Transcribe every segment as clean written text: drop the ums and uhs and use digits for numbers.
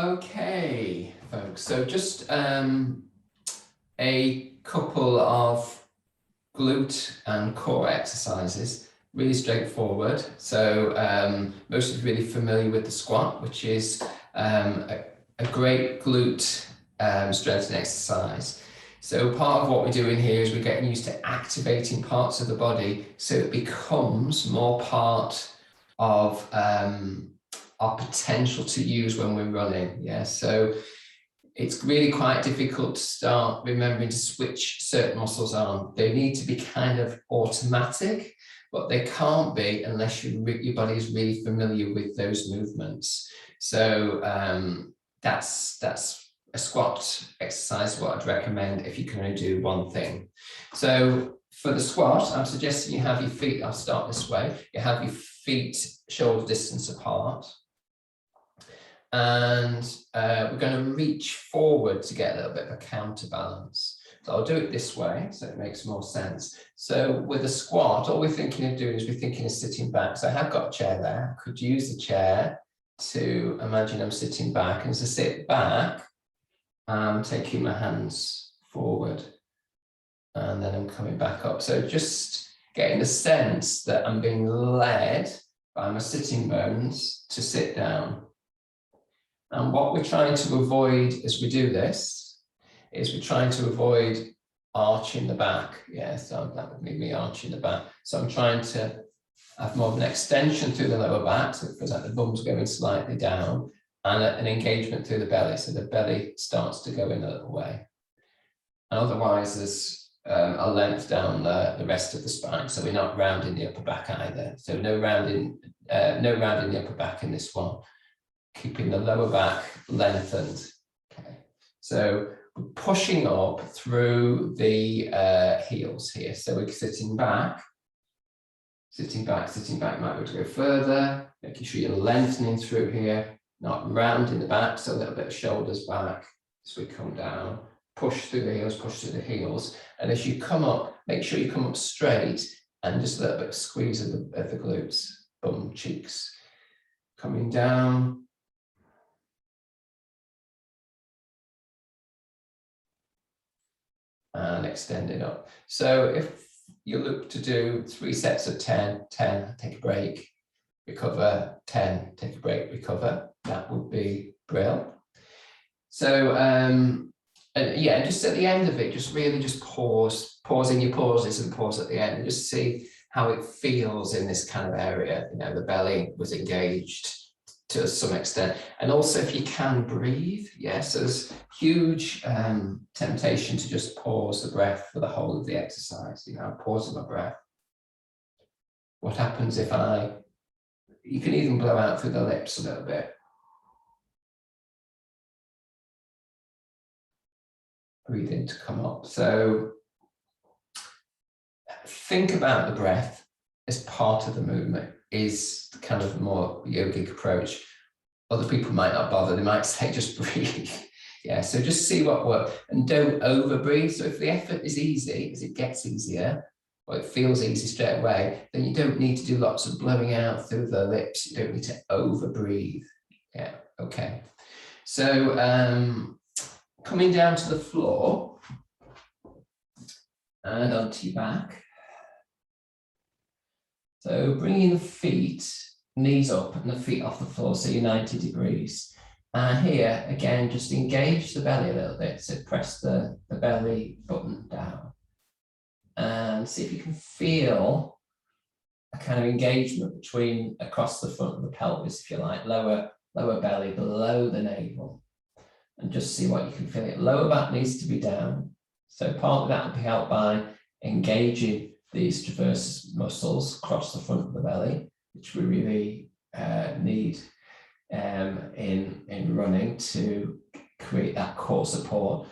Okay, folks, so just a couple of glute and core exercises, really straightforward. So most of you are really familiar with the squat, which is a great glute strengthening exercise. So part of what we're doing here is we're getting used to activating parts of the body so it becomes more part of our potential to use when we're running. Yeah, so it's really quite difficult to start remembering to switch certain muscles on. They need to be kind of automatic, but they can't be unless your body is really familiar with those movements. So that's a squat exercise, what I'd recommend if you can only do one thing. So for the squat, I'm suggesting you have your feet, I'll start this way, you have your feet shoulder distance apart. And we're going to reach forward to get a little bit of a counterbalance. So I'll do it this way so it makes more sense. So with a squat, all we're thinking of doing is we're thinking of sitting back. So I have got a chair there. I could use the chair to imagine I'm sitting back. And as I sit back, I'm taking my hands forward and then I'm coming back up. So just getting the sense that I'm being led by my sitting bones to sit down. And what we're trying to avoid as we do this is we're trying to avoid arching the back. Yeah, so that would mean me arching the back. So I'm trying to have more of an extension through the lower back, so it feels like the bum's going slightly down, and an engagement through the belly, so the belly starts to go in a little way. And otherwise, there's a length down the rest of the spine, so we're not rounding the upper back either. So no rounding the upper back in this one. Keeping the lower back lengthened. Okay, so we're pushing up through the heels here. So we're sitting back, might want to go further, making sure you're lengthening through here, not rounding the back, so a little bit of shoulders back as we come down, push through the heels, and as you come up, make sure you come up straight and just a little bit of squeeze of the glutes, bum, cheeks, coming down. And extend it up. So if you look to do 3 sets of 10, take a break, recover, 10, take a break, recover, that would be brilliant. So, and yeah, just at the end of it, just really just pause in your pauses and pause at the end and just see how it feels in this kind of area. You know, the belly was engaged to some extent, and also if you can breathe, yes, there's huge temptation to just pause the breath for the whole of the exercise. You know, I'm pausing my breath. What happens if you can even blow out through the lips a little bit. Breathe in to come up. So think about the breath as part of the movement. Is kind of more yogic approach. Other people might not bother, they might say just breathe. Yeah, so just see what works and don't over breathe. So if the effort is easy, as it gets easier, or it feels easy straight away, then you don't need to do lots of blowing out through the lips. You don't need to over breathe. Yeah, okay. So coming down to the floor and onto your back. So bringing the feet, knees up and the feet off the floor, so you're 90 degrees. And here, again, just engage the belly a little bit. So press the belly button down. And see if you can feel a kind of engagement across the front of the pelvis, if you like, lower belly, below the navel. And just see what you can feel. Lower back needs to be down. So partly that will be helped by engaging these transverse muscles across the front of the belly, which we really need in running to create that core support.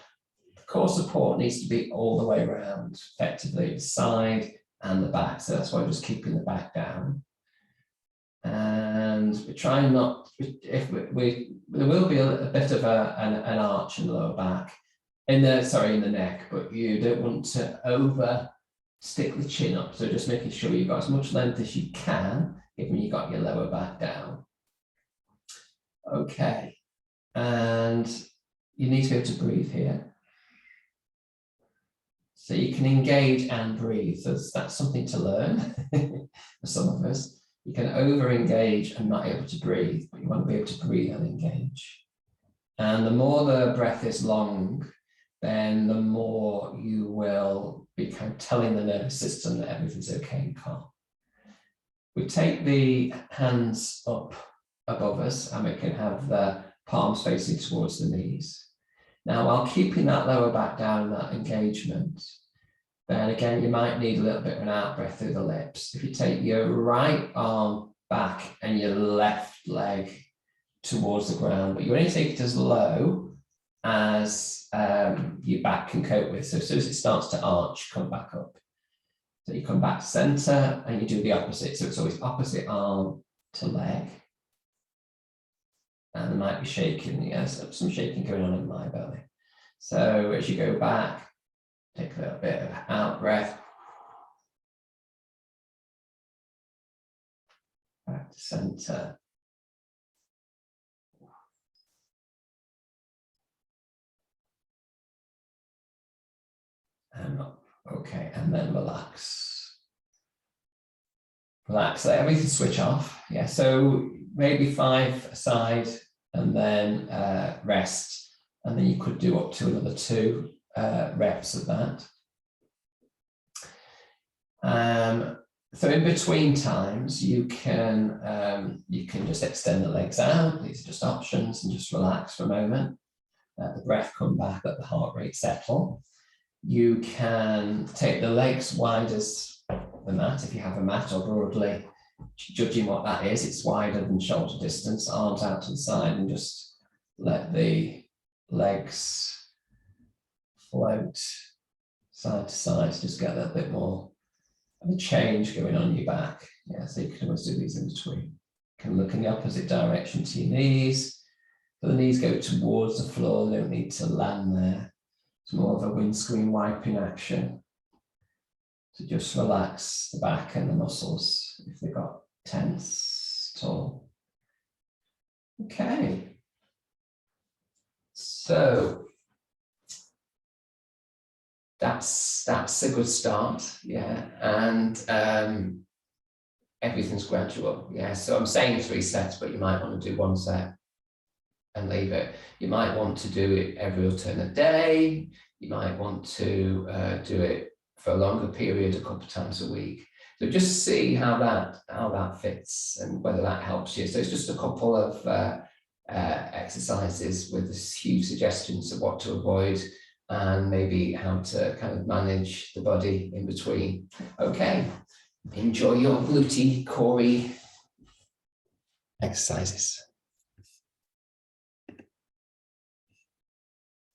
The core support needs to be all the way around, effectively, the side and the back. So that's why I'm just keeping the back down. And we're trying not, there will be a bit of an arch in the lower back, in the neck, but you don't want to stick the chin up, so just making sure you've got as much length as you can, given you got your lower back down. Okay, And you need to be able to breathe here. So you can engage and breathe. So that's something to learn for some of us. You can over-engage and not able to breathe, but you want to be able to breathe and engage. And the more the breath is long, then the more you will be kind of telling the nervous system that everything's okay and calm. We take the hands up above us and we can have the palms facing towards the knees. Now, while keeping that lower back down, that engagement, then again, you might need a little bit of an out breath through the lips. If you take your right arm back and your left leg towards the ground, but you only take it as low as your back can cope with. So as soon as it starts to arch, come back up. So you come back to center and you do the opposite. So it's always opposite arm to leg. And there might be shaking, yes, some shaking going on in my belly. So as you go back, take a little bit of out breath. Back to center. And up. Okay, and then relax. Relax, let everything switch off. Yeah, so maybe 5 aside and then rest. And then you could do up to another 2 reps of that. So in between times, you can just extend the legs out. These are just options, and just relax for a moment. Let the breath come back, let the heart rate settle. You can take the legs wide as the mat, if you have a mat, or broadly, judging what that is. It's wider than shoulder distance, arms out to the side, and just let the legs float side to side to just get a little bit more of a change going on your back. Yeah, so you can always do these in between. You can look in the opposite direction to your knees. So the knees go towards the floor, they don't need to land there. It's more of a windscreen wiping action to just relax the back and the muscles if they've got tense at all. Okay. So that's a good start, yeah, and everything's gradual, yeah. So I'm saying 3 sets, but you might want to do 1 set and leave it. You might want to do it every alternate day. You might want to do it for a longer period, a couple of times a week. So just see how that fits and whether that helps you. So it's just a couple of exercises with a few suggestions of what to avoid and maybe how to kind of manage the body in between. Okay, enjoy your glute, core exercises.